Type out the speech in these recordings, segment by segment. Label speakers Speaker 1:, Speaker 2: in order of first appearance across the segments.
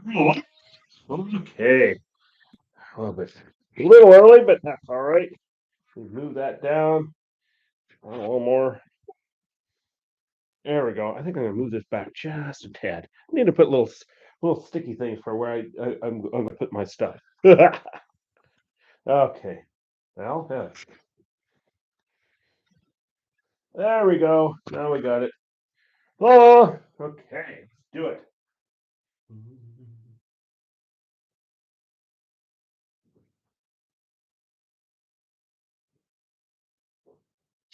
Speaker 1: Okay, a little early, but that's all right. We move that down a little more. There we go. I think I'm gonna move this back just a tad. I need to put little sticky things for where I'm gonna put my stuff. Okay. Well, yeah. There we go. Now we got it. Oh, okay. Let's do it.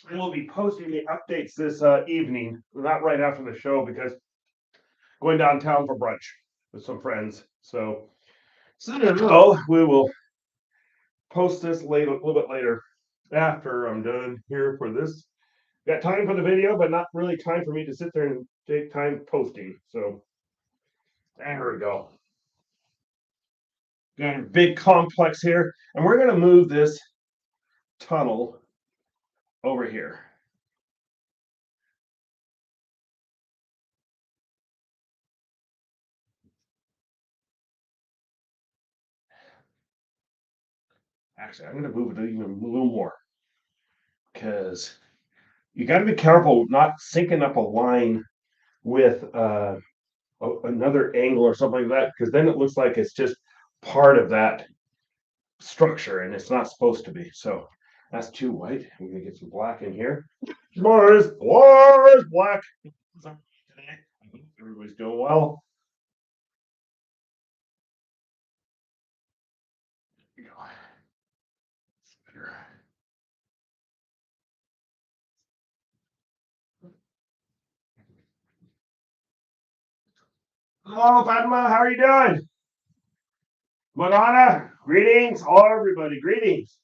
Speaker 1: And we'll be posting the updates this evening, not right after the show, because going downtown for brunch with some friends. So we will post this later, a little bit later after I'm done here for this. Got time for the video, but not really time for me to sit there and take time posting. So there we go. Got a big complex here, and we're going to move this tunnel over here. Actually, I'm going to move it even a little more because you got to be careful not syncing up a line with another angle or something like that, because then it looks like it's just part of that structure and it's not supposed to be. So that's too white. I'm gonna get some black in here. Mars, black. Everybody's doing well. Hello, Fatima. How are you doing? Madonna, greetings. Hello, everybody. Greetings.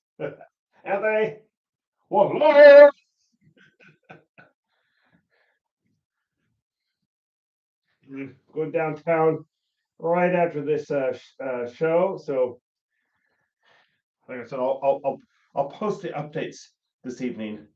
Speaker 1: Anthony. Well, hello. Going downtown right after this show. So, like I said, I'll post the updates this evening.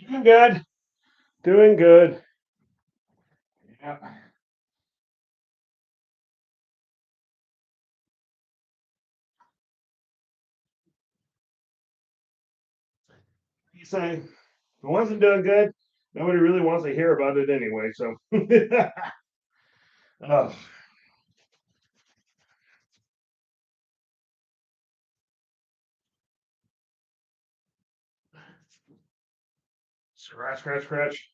Speaker 1: Doing good. Doing good. Yeah. You say if it wasn't doing good, nobody really wants to hear about it anyway. So, oh, scratch, scratch, scratch.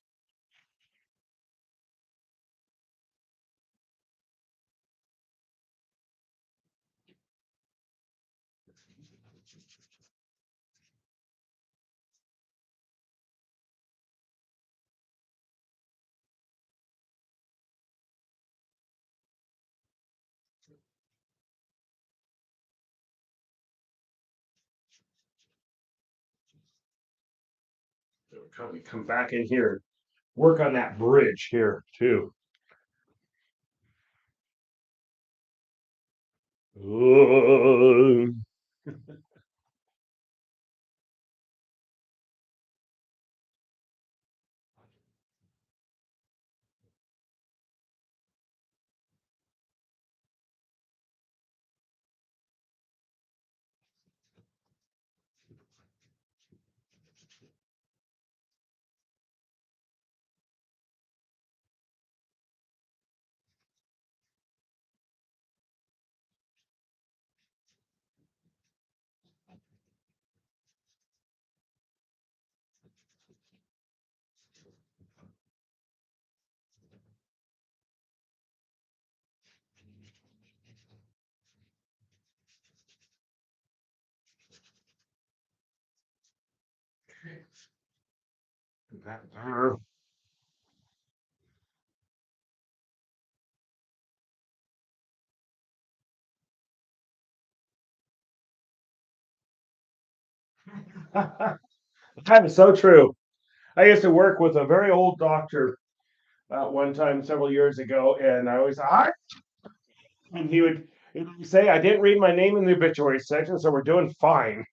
Speaker 1: Come back in here, work on that bridge here too. Oh, That is so true. I used to work with a very old doctor one time several years ago, and I always hi, and he would say, "I didn't read my name in the obituary section, so we're doing fine."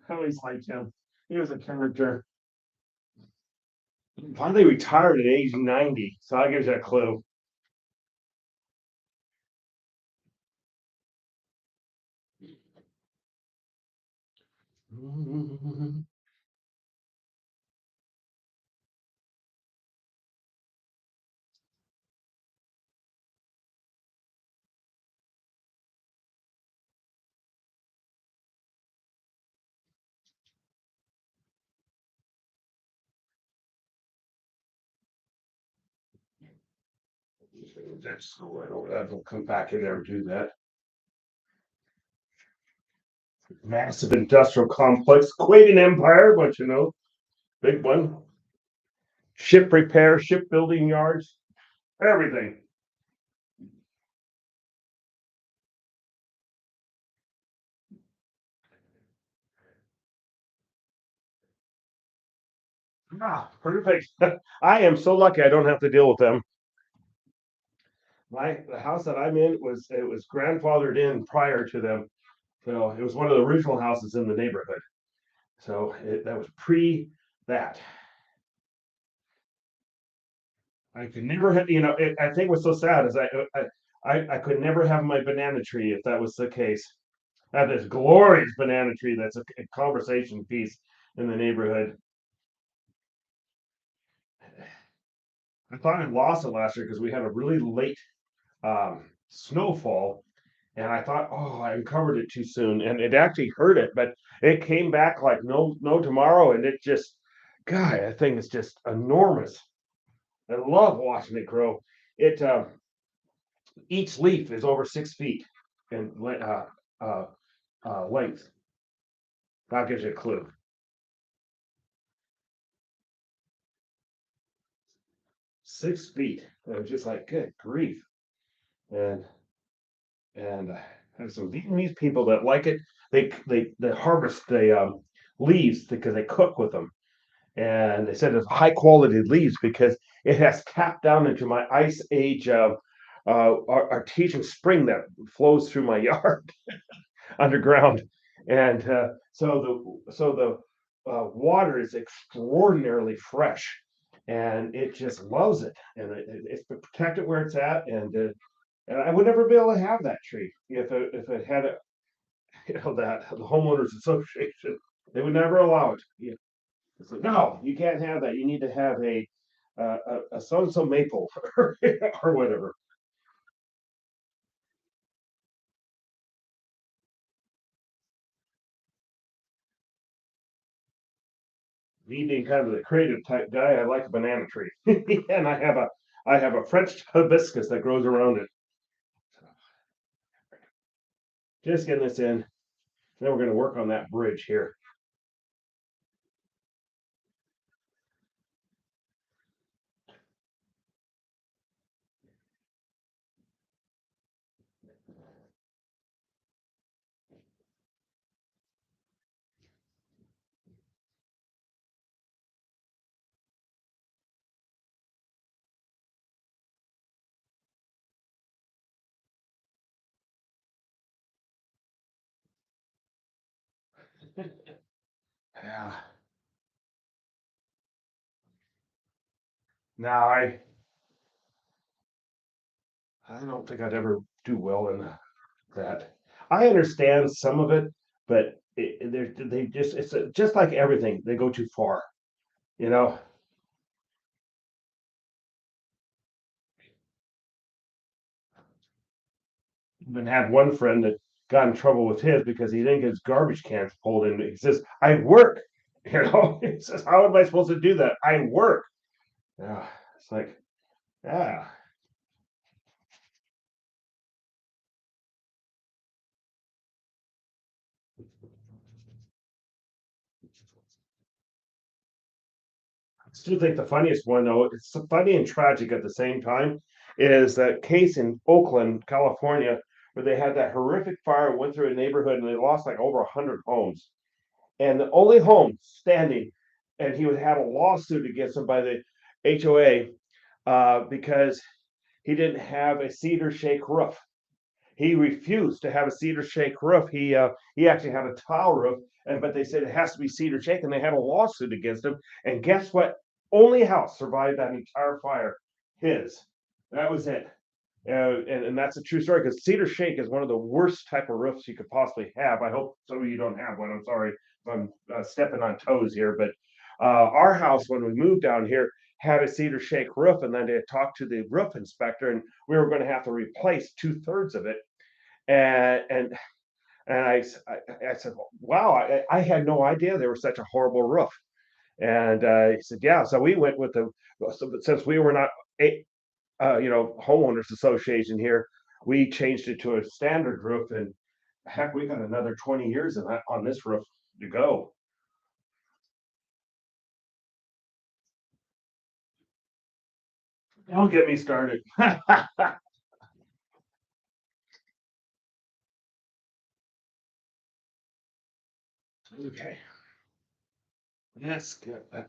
Speaker 1: I always liked him. He was a character. Finally retired at age 90, so that gives you a clue. That's right over that. We'll come back in there and do that. Massive industrial complex, quite an empire, but big one. Ship repair, shipbuilding yards, everything. Perfect. I am so lucky I don't have to deal with them. The house that I'm in was grandfathered in prior to them. So it was one of the original houses in the neighborhood. So that was pre that. I could never have, I think what's so sad is I could never have my banana tree if that was the case. I have this glorious banana tree that's a conversation piece in the neighborhood. I thought I lost it last year because we had a really late snowfall, and I thought, oh, I uncovered it too soon, and it actually hurt it, but it came back like no tomorrow, and it just, God, that thing is just enormous. I love watching it grow. It Each leaf is over 6 feet in uh, length. That gives you a clue. 6 feet. And I'm just like, good grief. And and have some Vietnamese people that like it. They harvest the leaves because they cook with them, and they said it's high quality leaves because it has tapped down into my ice age artesian spring that flows through my yard underground, and so the water is extraordinarily fresh, and it just loves it, and it's protected where it's at, and I would never be able to have that tree if it had a that the homeowners association, they would never allow it. Yeah. It's like, no, you can't have that. You need to have a so and so maple or whatever. Me being kind of the creative type guy, I like a banana tree, and I have a French hibiscus that grows around it. So just getting this in. Then we're going to work on that bridge here. Yeah. Now I don't think I'd ever do well in that. I understand some of it, but they just it's just like everything. They go too far. You know, even had one friend that got in trouble with his because he didn't get his garbage cans pulled in. He says, "I work." He says, "How am I supposed to do that? I work." Yeah, it's like, yeah, Still think the funniest one though, it's funny and tragic at the same time, is that case in Oakland, California, where they had that horrific fire went through a neighborhood and they lost like over 100 homes. And the only home standing, and he would have a lawsuit against him by the HOA because he didn't have a cedar shake roof. He refused to have a cedar shake roof. He actually had a tile roof, and but they said it has to be cedar shake, and they had a lawsuit against him. And guess what? Only house survived that entire fire. His. That was it. And that's a true story because cedar shake is one of the worst type of roofs you could possibly have. I hope some of you don't have one. I'm sorry if I'm stepping on toes here, but our house when we moved down here had a cedar shake roof, and then they talked to the roof inspector, and we were going to have to replace 2/3 of it. And and and I said, wow, I had no idea there was such a horrible roof. And he said, yeah. So we went with the since we were not a homeowners association here, we changed it to a standard roof, and heck, we got another 20 years of that on this roof to go. Don't get me started. Okay,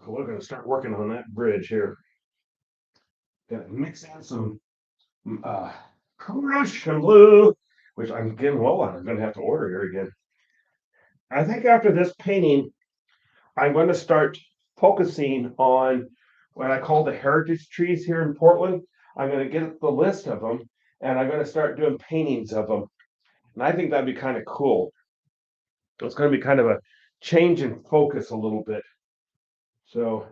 Speaker 1: we're gonna start working on that bridge here. Gotta mix in some uh Russian blue, which I'm getting low on. I'm gonna have to order here again. I think after this painting, I'm going to start focusing on what I call the heritage trees here in Portland. I'm going to get the list of them and I'm going to start doing paintings of them. And I think that'd be kind of cool. It's going to be kind of a change in focus a little bit. So,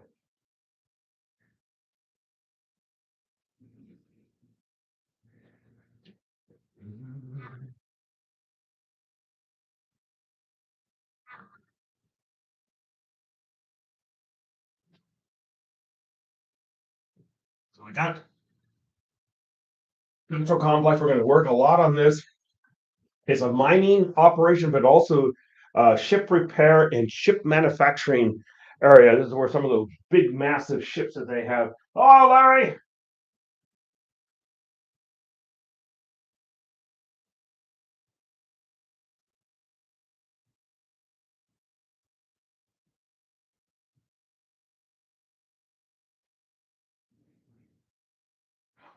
Speaker 1: so we got Central Complex. We're going to work a lot on this. It's a mining operation, but also ship repair and ship manufacturing area. This is where some of those big, massive ships that they have. Oh, Larry,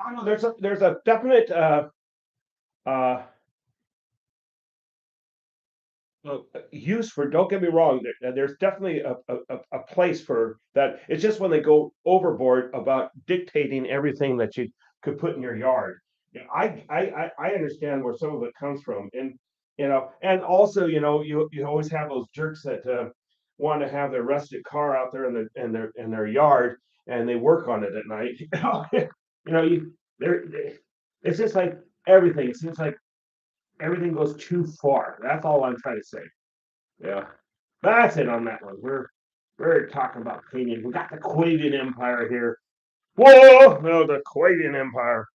Speaker 1: I know there's a definite uh, use for. Don't get me wrong. There's definitely a place for that. It's just when they go overboard about dictating everything that you could put in your yard. Yeah, I understand where some of it comes from, and and also you always have those jerks that want to have their rusted car out there in their yard, and they work on it at night. You know, you there. It's just like everything. It seems like everything goes too far. That's all I'm trying to say. Yeah, that's it on that one. We're talking about painting. We got the Quavian Empire here. Whoa, no, the Quavian Empire.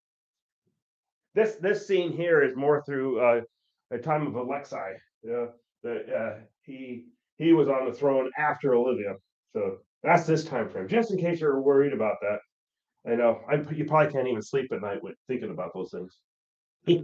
Speaker 1: This scene here is more through the time of Alexei. Yeah, he was on the throne after Olivia, so that's this time frame. Just in case you're worried about that, I know you probably can't even sleep at night with thinking about those things. Like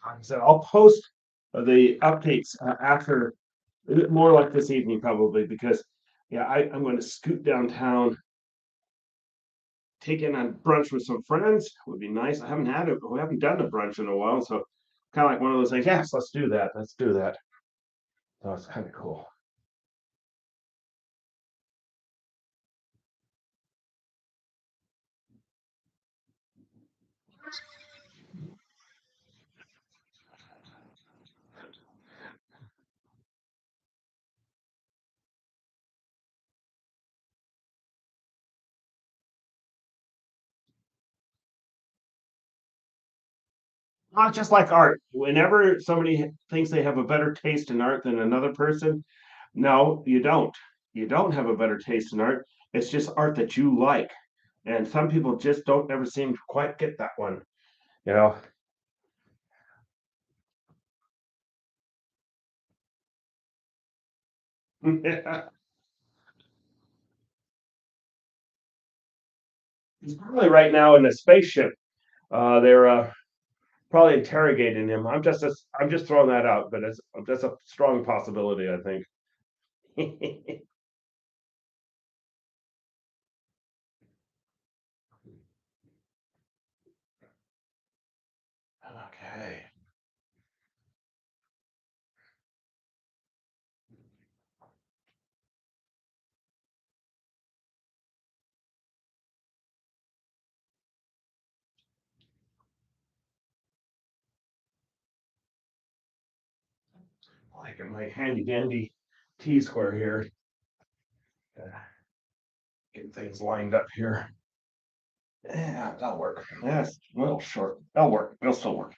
Speaker 1: I said, I'll post the updates after more like this evening probably because yeah, I'm going to scoot downtown, take in a brunch with some friends. Would be nice. We haven't done a brunch in a while, so kind of like one of those things. Yes, let's do that. Let's do that. So it's kind of cool. Not just like art. Whenever somebody thinks they have a better taste in art than another person, no, you don't. You don't have a better taste in art. It's just art that you like. And some people just don't ever seem to quite get that one, you know. He's probably right now in a spaceship. They're probably interrogating him. I'm just throwing that out, but that's a strong possibility, I think. Okay. I like my handy dandy T square here. Uh, Get things lined up here. Yeah, that'll work. That's a little short. That'll work. It'll still work.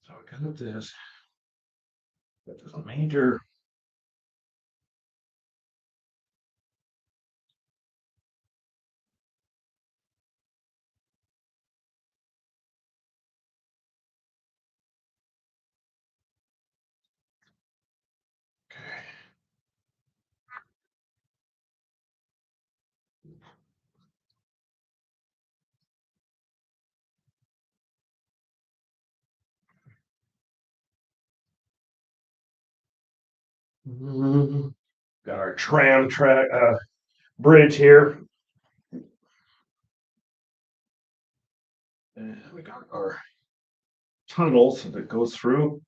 Speaker 1: So I got this. Got this major. Okay. Mhm. Got our tram track bridge here. And we got our tunnels that goes through.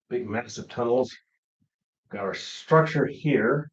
Speaker 1: Big massive tunnels. Got our structure here.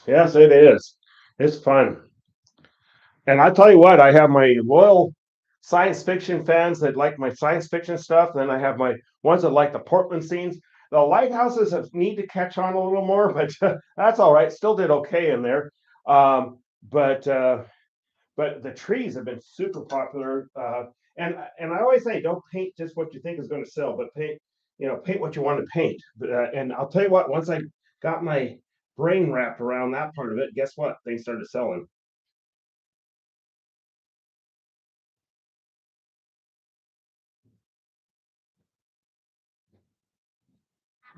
Speaker 1: Yes, it is. It's fun. And I tell you what, I have my loyal science fiction fans that like my science fiction stuff. Then I have my ones that like the Portland scenes. The lighthouses need to catch on a little more, but that's all right. Still did okay in there. Um, but uh, but the trees have been super popular. And I always say, don't paint just what you think is going to sell, but paint what you want to paint. And I'll tell you what, once I got my brain wrapped around that part of it, guess what? Things started selling.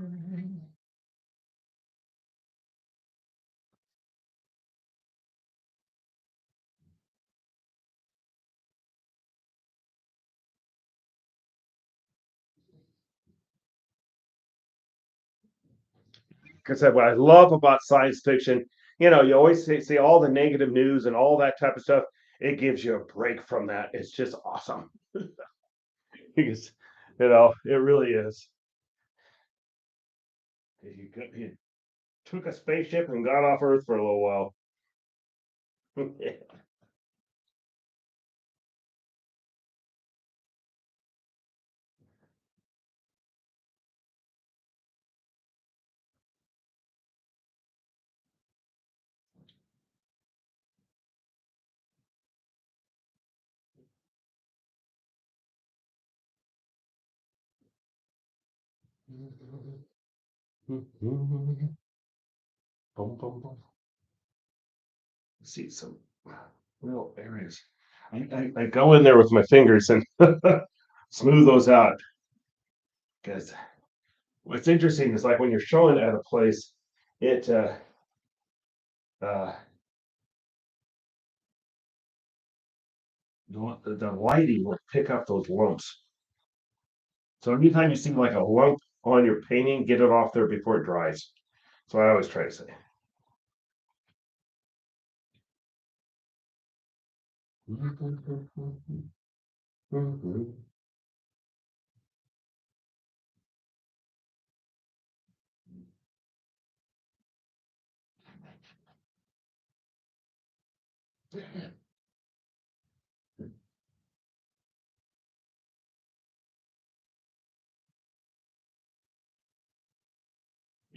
Speaker 1: I said, what I love about science fiction, you always see all the negative news and all that type of stuff. It gives you a break from that. It's just awesome. Because, it really is. He took a spaceship and got off Earth for a little while. Boom, boom, boom. See some real areas. I go in there with my fingers and smooth those out. Because what's interesting is like when you're showing at a place, it uh, the lighting will pick up those lumps. So anytime you see like a lump on your painting, get it off there before it dries. So I always try to say.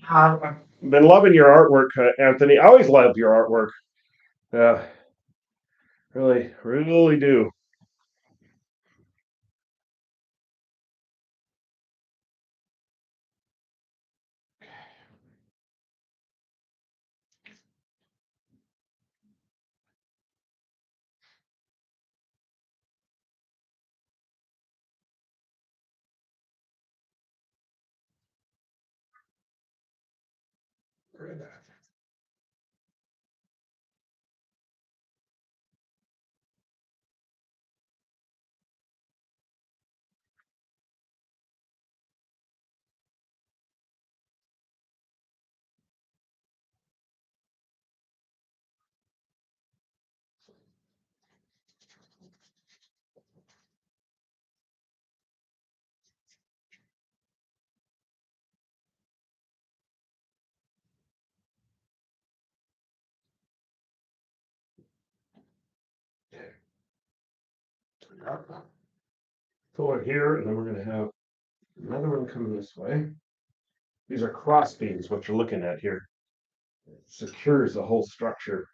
Speaker 1: I've been loving your artwork, Anthony. I always love your artwork. Uh, really, really do. So we're here, and then we're going to have another one coming this way. These are cross beams, what you're looking at here. It secures the whole structure.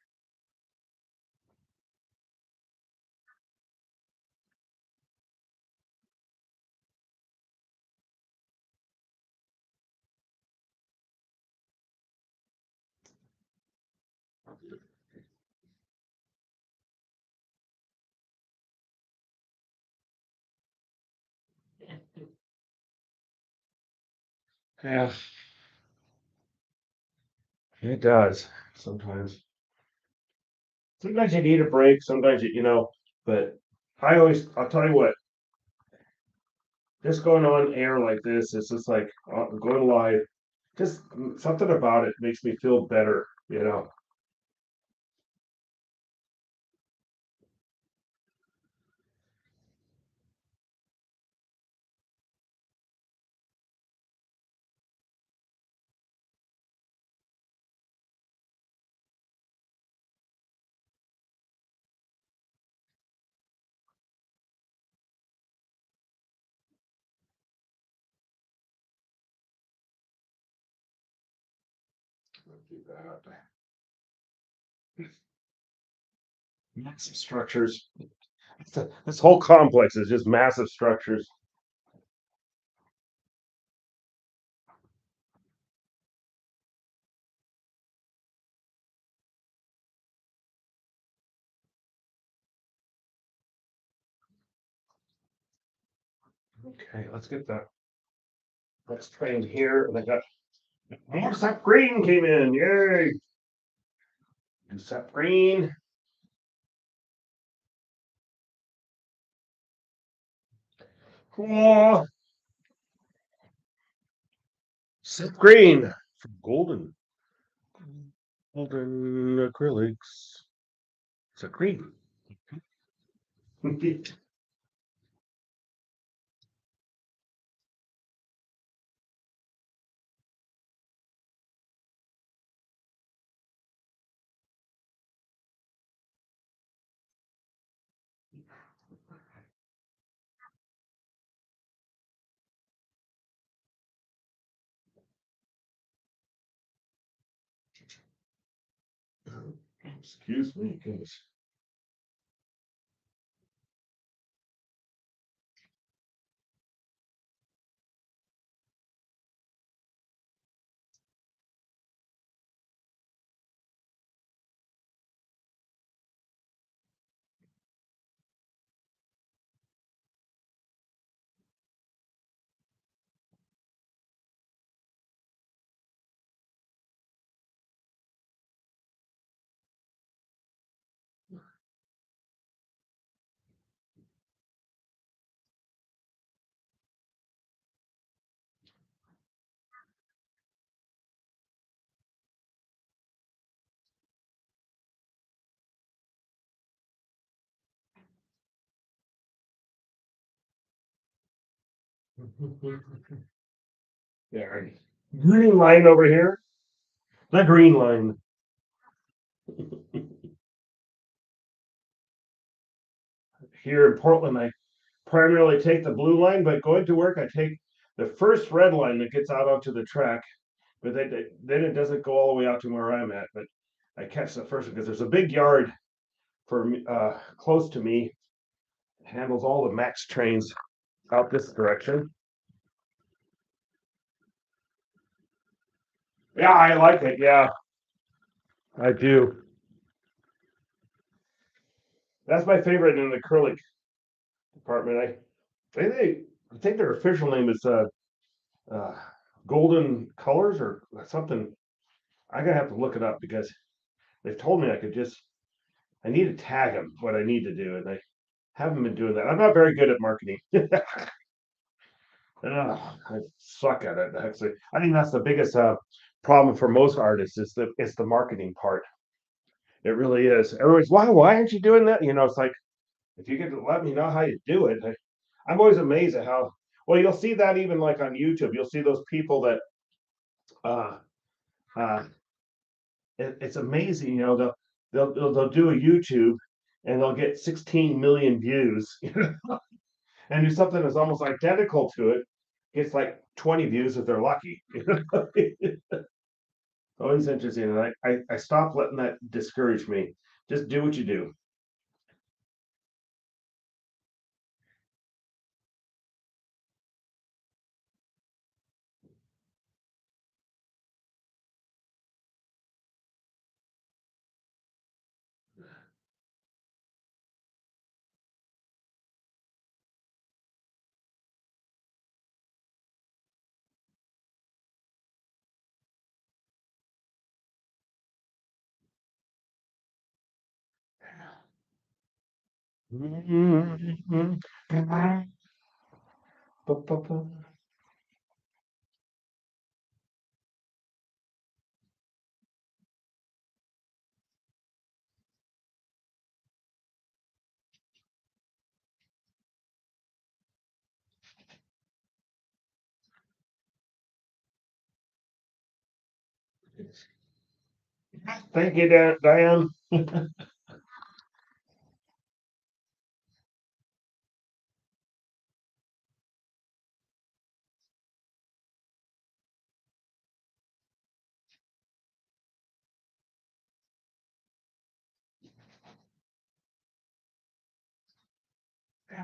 Speaker 1: Yeah, it does sometimes. Sometimes you need a break. Sometimes but I'll tell you what, just going on air like this, it's just like going live. Just something about it makes me feel better. Do that. Massive structures. This whole complex is just massive structures. Okay, let's get that. Let's train here. And I got more sap green came in. Yay! Do sap green. Cool. Sap green from golden acrylics. Sap green. Excuse me, guys. There. Green line over here. The green line. Here in Portland, I primarily take the blue line, but going to work, I take the first red line that gets out onto the track, but then it doesn't go all the way out to where I'm at. But I catch the first one because there's a big yard for me, close to me, handles all the max trains out this direction. Yeah, I like it. Yeah, I do. That's my favorite in the acrylic department. I think their official name is uh, Golden Colors or something. I gotta have to look it up because they've told me I need to tag them what I need to do, and I haven't been doing that. I'm not very good at marketing. I suck at it. Actually, I think that's the biggest problem for most artists is it's the marketing part. It really is. Everyone's why aren't you doing that? It's like if you could let me know how you do it. I'm always amazed at how well you'll see that even like on YouTube. You'll see those people that uh, uh, it's amazing. They'll do a YouTube and they'll get 16 million views, and do something that's almost identical to it, gets like 20 views if they're lucky. Always interesting. And I stopped letting that discourage me. Just do what you do. Thank you, Diane.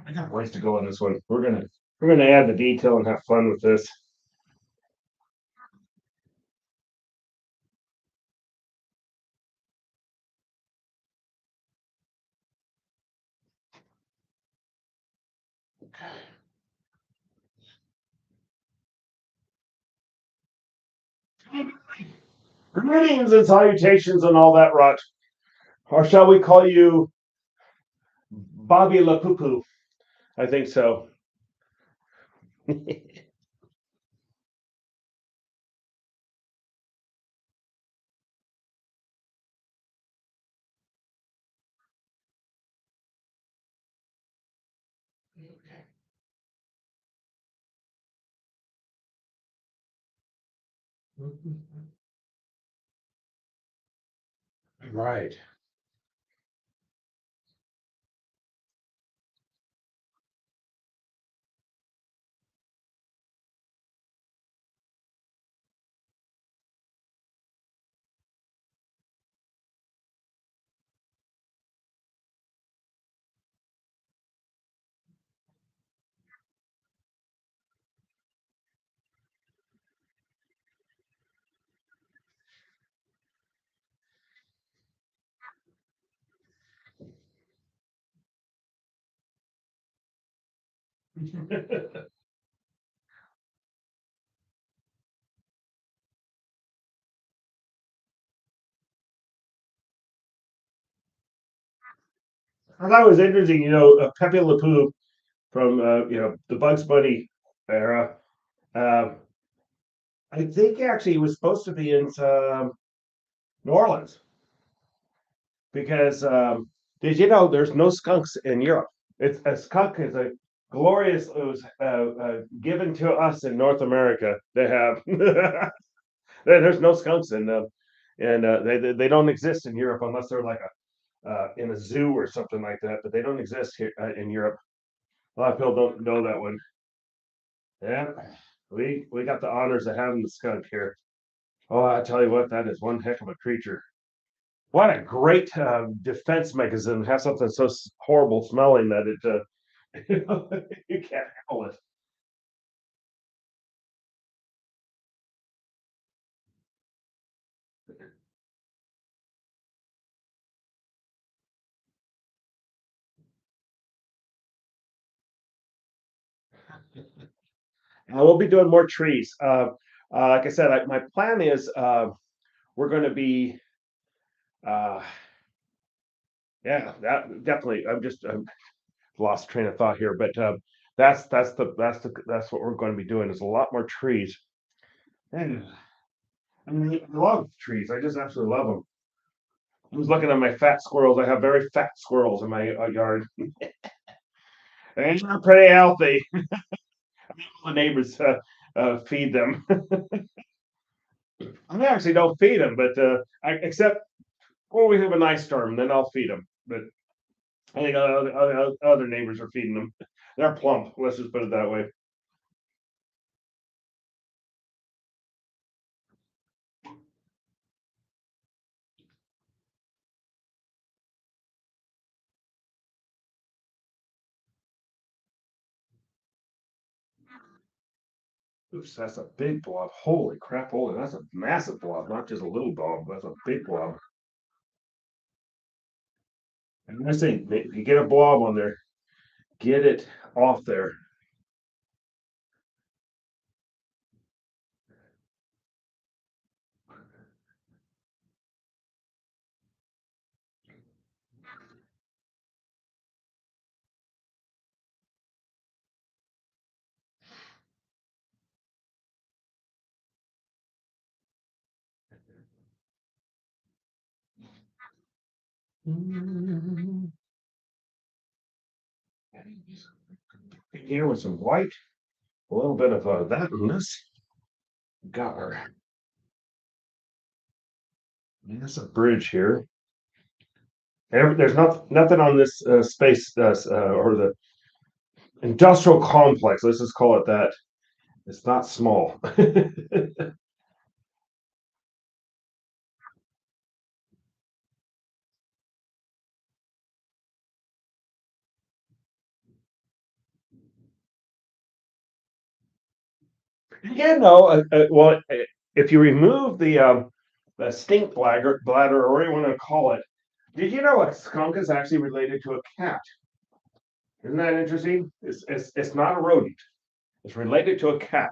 Speaker 1: I got ways to go on this one. We're gonna add the detail and have fun with this. Greetings and salutations and all that rot. Or shall we call you Bobby La Poo Poo? I think so. Right. I thought it was interesting, Pepe Le Pew from the Bugs Bunny era. Um, I think actually he was supposed to be in New Orleans because did you know there's no skunks in Europe? It's a skunk is a glorious. It was given to us in North America. They have there's no skunks in them, and they don't exist in Europe unless they're like a in a zoo or something like that. But they don't exist here in Europe. A lot of people don't know that one. Yeah, we got the honors of having the skunk here. Oh, I tell you what, that is one heck of a creature. What a great defense mechanism! Have something so horrible smelling that it you can't handle it. And we'll be doing more trees. Like I said, my plan is we're going to be uh, yeah, that definitely. I'm lost train of thought here, but that's what we're going to be doing. Is a lot more trees. And I mean, I love trees. I just absolutely love them. I was looking at my fat squirrels. I have very fat squirrels in my yard. And they're pretty healthy. The neighbors feed them. I actually don't feed them, but except well, we have a nice storm, then I'll feed them. But I think other neighbors are feeding them. They're plump. Let's just put it that way. Oops, that's a big blob. Holy crap! Holy, that's a massive blob, not just a little blob. That's a big blob. And I think if you get a blob on there, get it off there. Here with some white, a little bit of that in this. Got our There's a bridge here. There's nothing on this space or the industrial complex. Let's just call it that. It's not small. Well, if you remove the stink bladder, or what you want to call it, did you know a skunk is actually related to a cat? Isn't that interesting? It's not a rodent. It's related to a cat.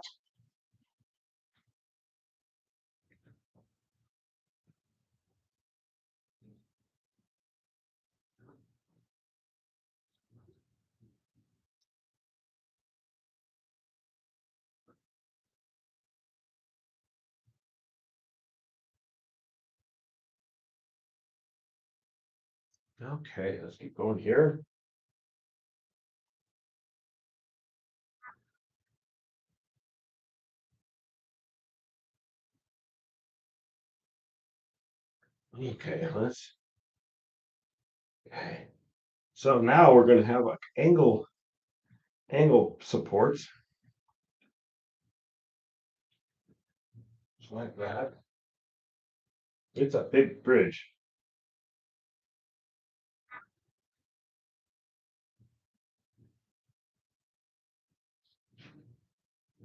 Speaker 1: Okay, let's keep going here. Okay, let's. Okay. So now we're going to have like angle supports, just like that. It's a big bridge.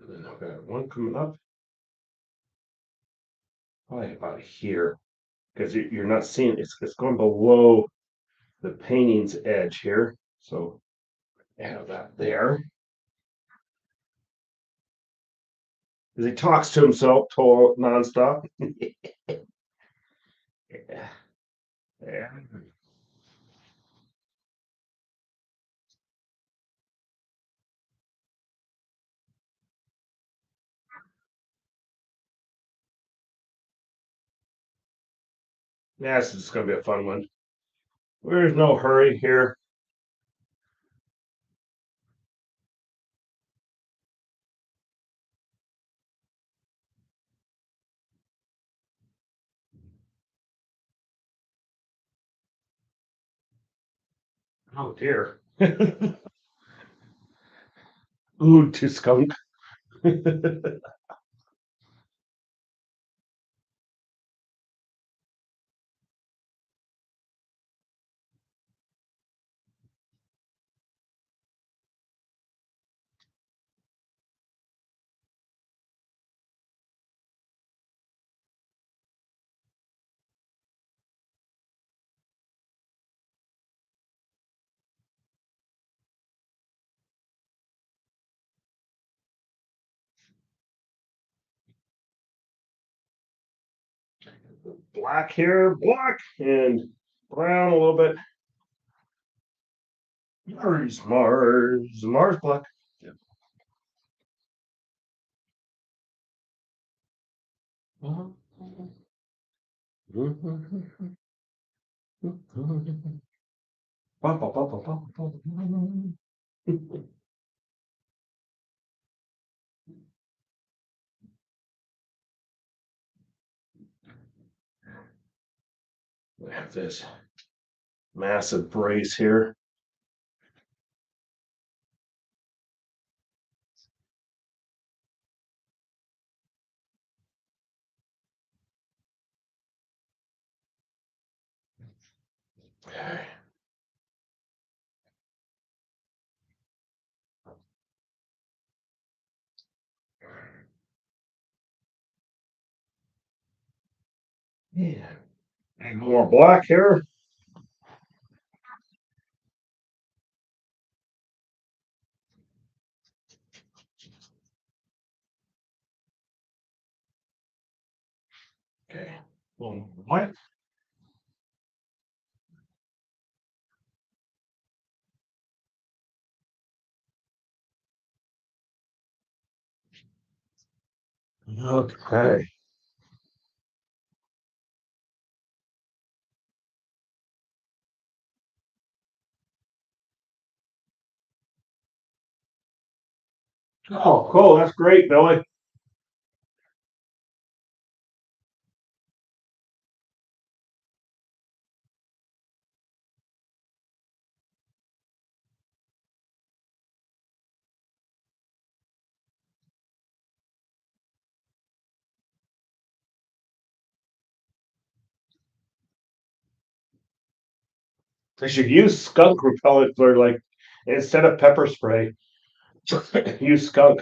Speaker 1: And then I've got one coming up, probably about here, because you're not seeing it's going below the painting's edge here. So have that there. As he talks to himself nonstop. Yeah. Yeah. Yeah, this is going to be a fun one. There's no hurry here. Oh dear. Ooh, to skunk. Black here, black, and brown a little bit. Mars black. We have this massive brace here. Yeah. And more black here. Okay. Well, white. Okay. Oh, cool. That's great, Billy. They should use skunk repellent for like instead of pepper spray. Use skunk.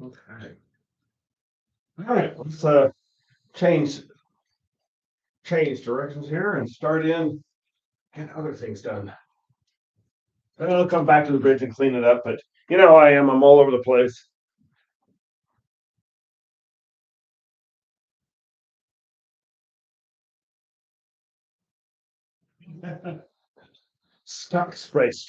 Speaker 1: Okay. All right. Let's change change directions here and start in, get other things done. Then I'll come back to the bridge and clean it up, but you know how I am, I'm all over the place. Stuck space.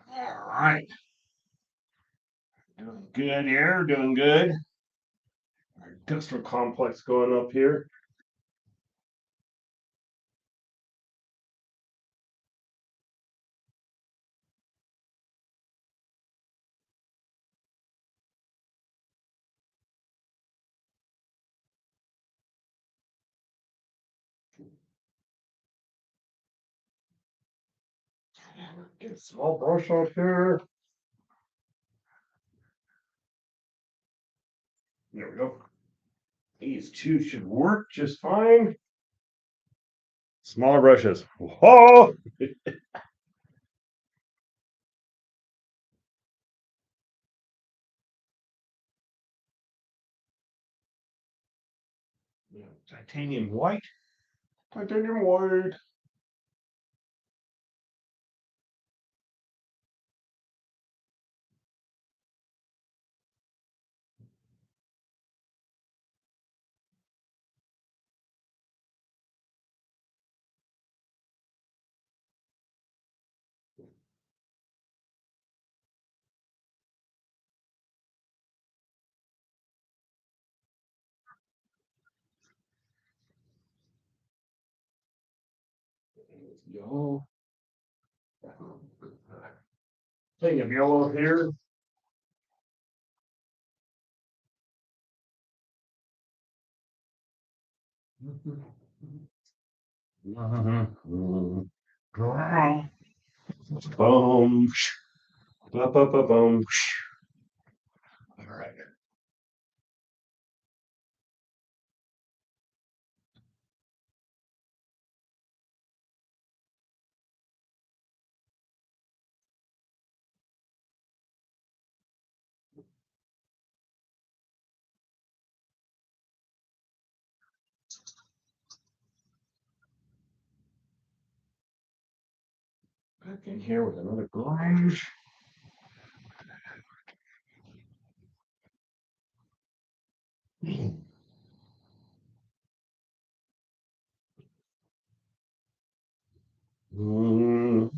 Speaker 1: All right, doing good here, doing good. Our industrial complex going up here. Get a small brush out here. There we go. These two should work just fine. Smaller brushes. Whoa! Titanium white. Titanium white. Yellow. Thing of yellow here. Boom. Ba, ba, ba, boom. All right. Back in here with another brush. Mm.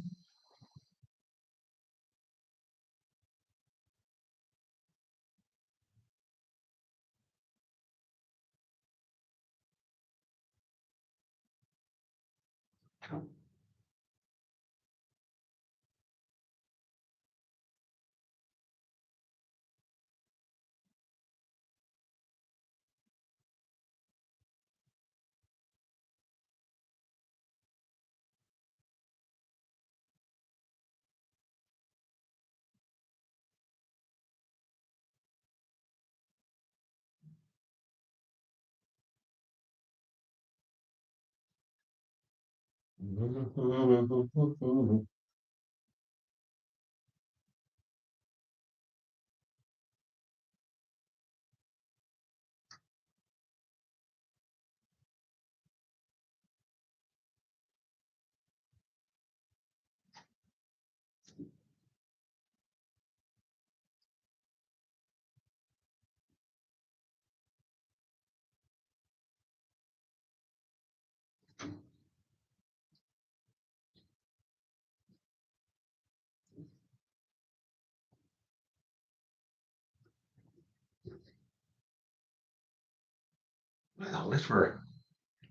Speaker 1: Well, at least we're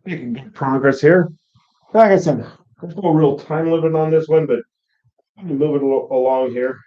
Speaker 1: making good progress here. Like I said, there's no real time limit on this one, but I'm gonna move it along here.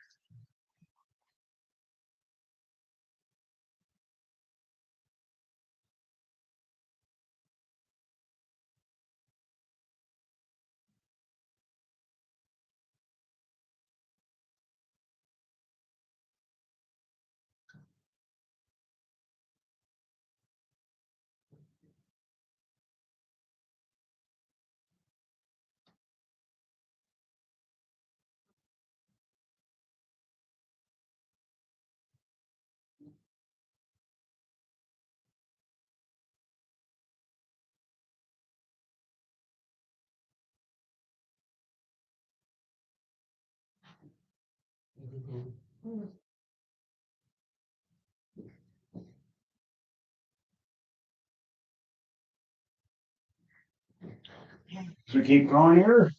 Speaker 1: As we keep going here,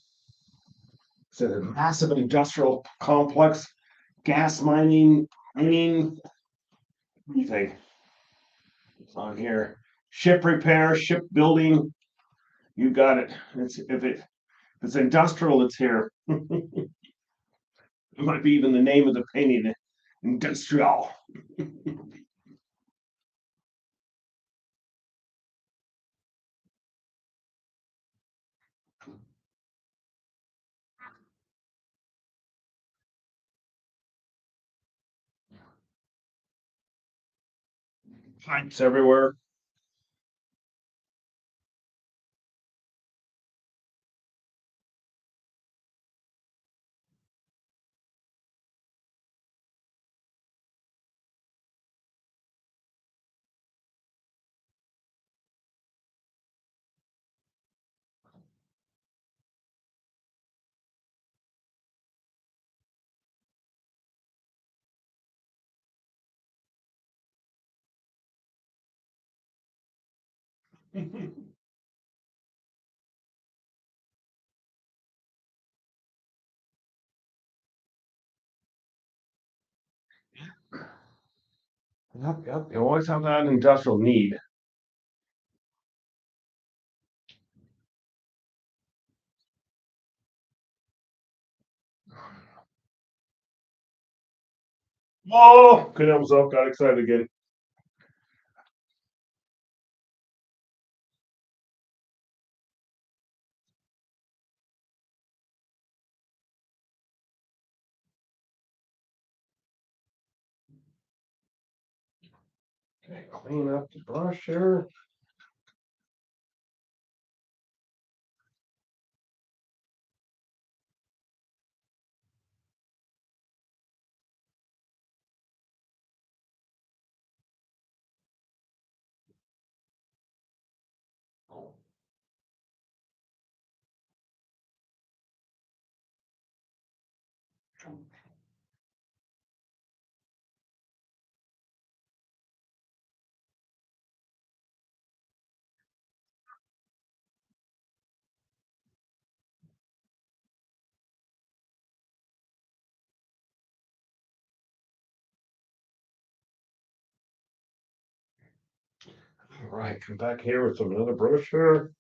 Speaker 1: it's a massive industrial complex, gas mining, mining, what do you think? It's on here. Ship repair, ship building, you got it. If it's industrial, it's here. It might be even the name of the painting, industrial. Pipes everywhere. Yep, yep. You always have that industrial need. Oh, couldn't help myself, got excited again. Okay, clean up the brush here. All right, come back here with some another brush here.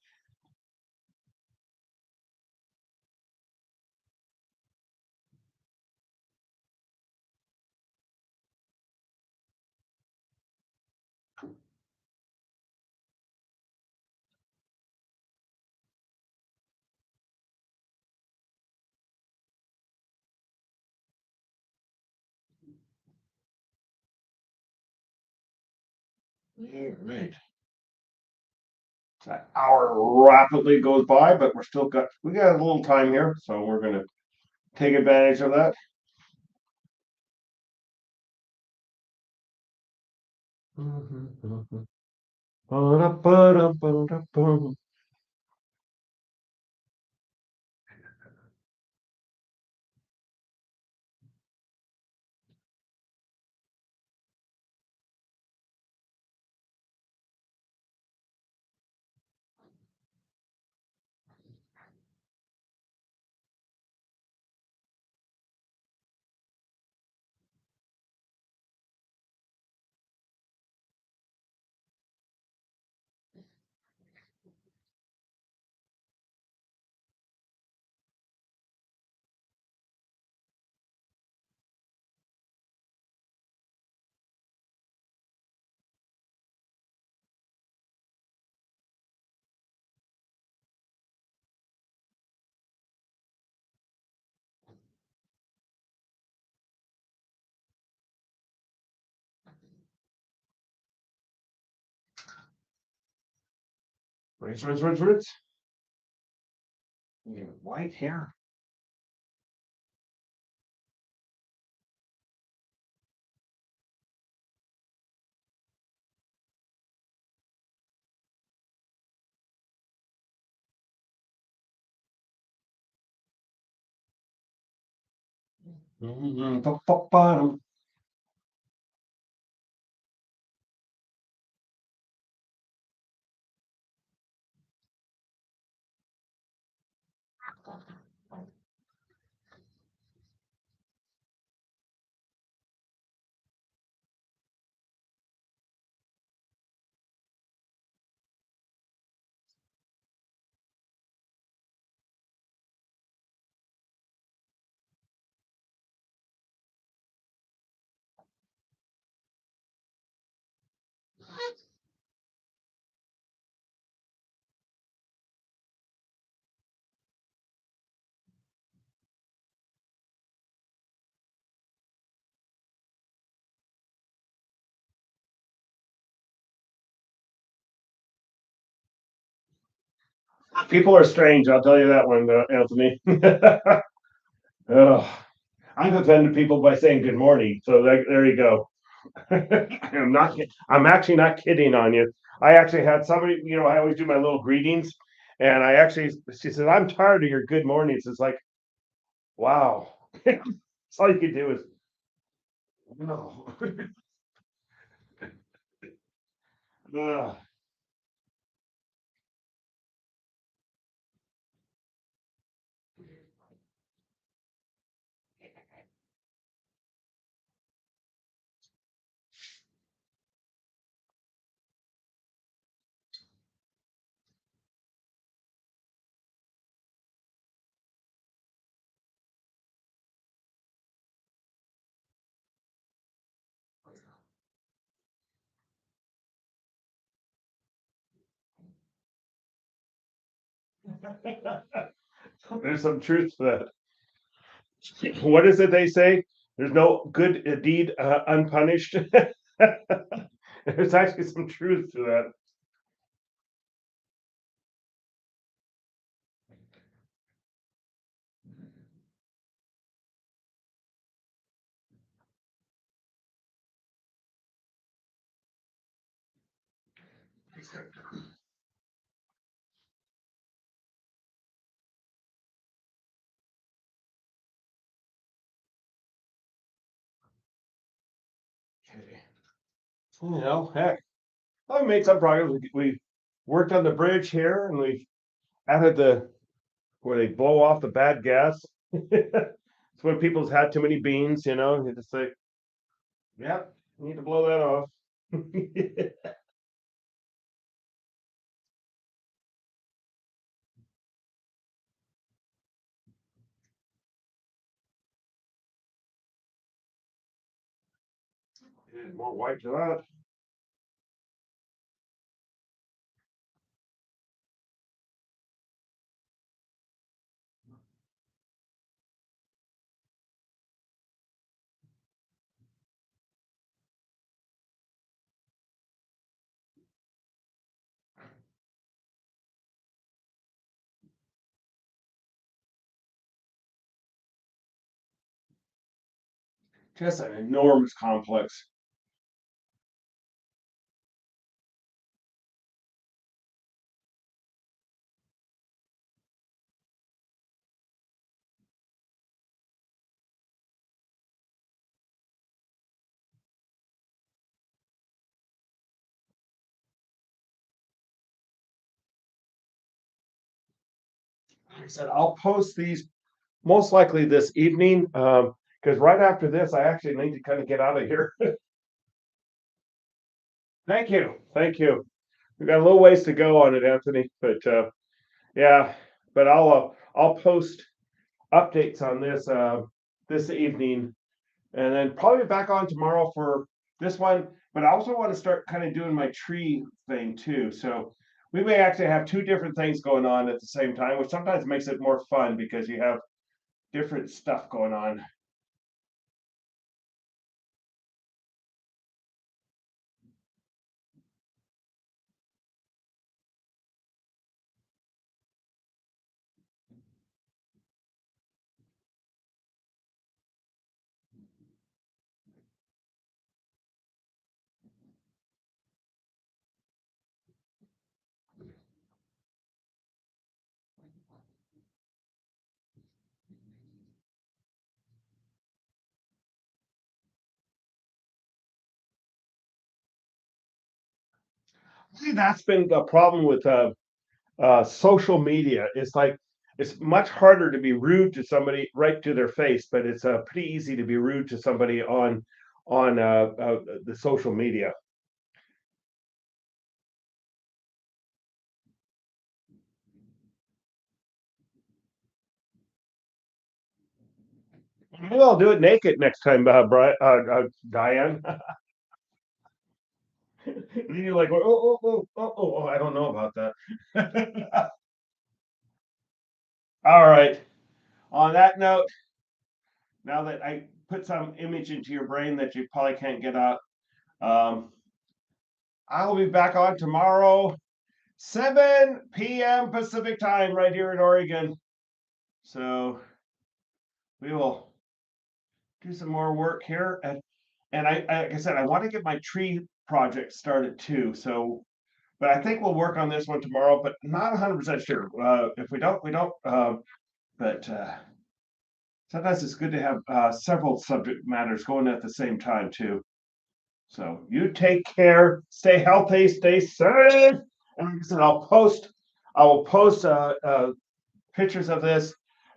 Speaker 1: All right. That hour rapidly goes by, but we got a little time here, so we're gonna take advantage of that. Rinse, rinse, rinse, rinse. You have white hair. People are strange, I'll tell you that one, Anthony. Ugh. I've offended people by saying good morning, so there you go. I'm actually not kidding on you. I actually had somebody, I always do my little greetings, and she said, I'm tired of your good mornings. It's like, wow. That's all you can do is, no. Ugh. There's some truth to that. What is it they say? There's no good deed unpunished. There's actually some truth to that. Okay. Heck, I've made some progress. We worked on the bridge here, and we added where they blow off the bad gas. It's when people's had too many beans, you just say, "Yep, you need to blow that off." Add more white to that. Just an enormous complex. Like I said, I'll post these most likely this evening. Because right after this, I actually need to kind of get out of here. Thank you. Thank you. We've got a little ways to go on it, Anthony, but yeah, but I'll post updates on this this evening, and then probably back on tomorrow for this one. But I also want to start kind of doing my tree thing too. So we may actually have two different things going on at the same time, which sometimes makes it more fun because you have different stuff going on. See, that's been the problem with social media. It's like it's much harder to be rude to somebody right to their face, but it's pretty easy to be rude to somebody on the social media. Maybe I'll do it naked next time, Diane. You're like, oh, I don't know about that. All right. On that note, now that I put some image into your brain that you probably can't get out, um, I will be back on tomorrow, 7 p.m. Pacific time, right here in Oregon. So we will do some more work here, and like I said, I want to get my tree project started too. So, but I think we'll work on this one tomorrow, but not 100% sure. If we don't, we don't. But sometimes it's good to have several subject matters going at the same time too. So you take care, stay healthy, stay safe. And like I said, I will post pictures of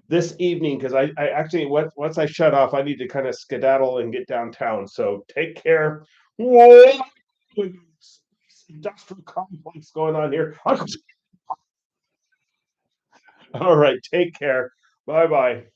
Speaker 1: this evening because I actually once I shut off, I need to kind of skedaddle and get downtown. So take care. Whoa, industrial complex going on here. All right, take care. Bye bye.